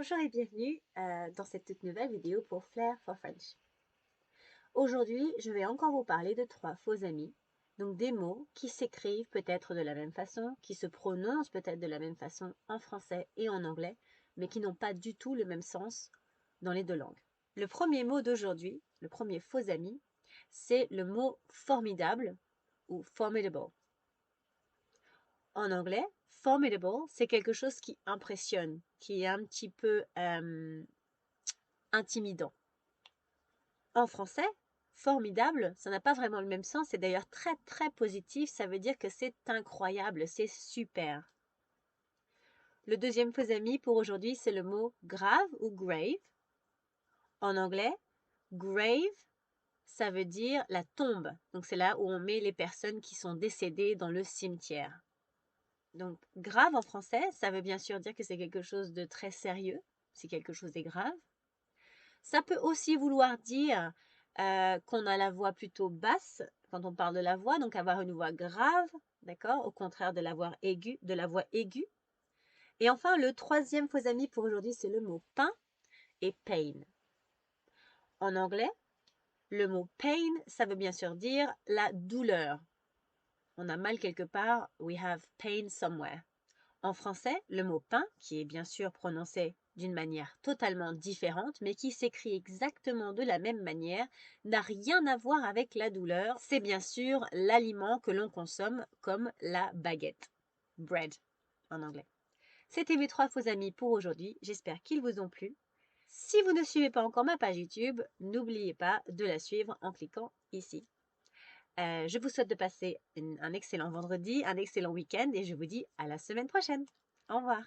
Bonjour et bienvenue dans cette toute nouvelle vidéo pour Flair for French. Aujourd'hui, je vais encore vous parler de trois faux amis, donc des mots qui s'écrivent peut-être de la même façon, qui se prononcent peut-être de la même façon en français et en anglais, mais qui n'ont pas du tout le même sens dans les deux langues. Le premier mot d'aujourd'hui, le premier faux ami, c'est le mot formidable ou formidable. En anglais, formidable, c'est quelque chose qui impressionne, qui est un petit peu intimidant. En français, formidable, ça n'a pas vraiment le même sens, c'est d'ailleurs très très positif, ça veut dire que c'est incroyable, c'est super. Le deuxième faux ami pour aujourd'hui, c'est le mot grave ou grave. En anglais, grave, ça veut dire la tombe. Donc c'est là où on met les personnes qui sont décédées dans le cimetière. Donc grave en français, ça veut bien sûr dire que c'est quelque chose de très sérieux, si quelque chose est grave. Ça peut aussi vouloir dire qu'on a la voix plutôt basse quand on parle de la voix, donc avoir une voix grave, d'accord, au contraire de la voix aiguë, Et enfin, le troisième faux ami pour aujourd'hui, c'est le mot pain et pain. En anglais, le mot pain, ça veut bien sûr dire la douleur. On a mal quelque part, we have pain somewhere. En français, le mot pain, qui est bien sûr prononcé d'une manière totalement différente, mais qui s'écrit exactement de la même manière, n'a rien à voir avec la douleur. C'est bien sûr l'aliment que l'on consomme comme la baguette. Bread en anglais. C'était mes trois faux amis pour aujourd'hui. J'espère qu'ils vous ont plu. Si vous ne suivez pas encore ma page YouTube, n'oubliez pas de la suivre en cliquant ici. Je vous souhaite de passer un excellent vendredi, un excellent week-end et je vous dis à la semaine prochaine. Au revoir.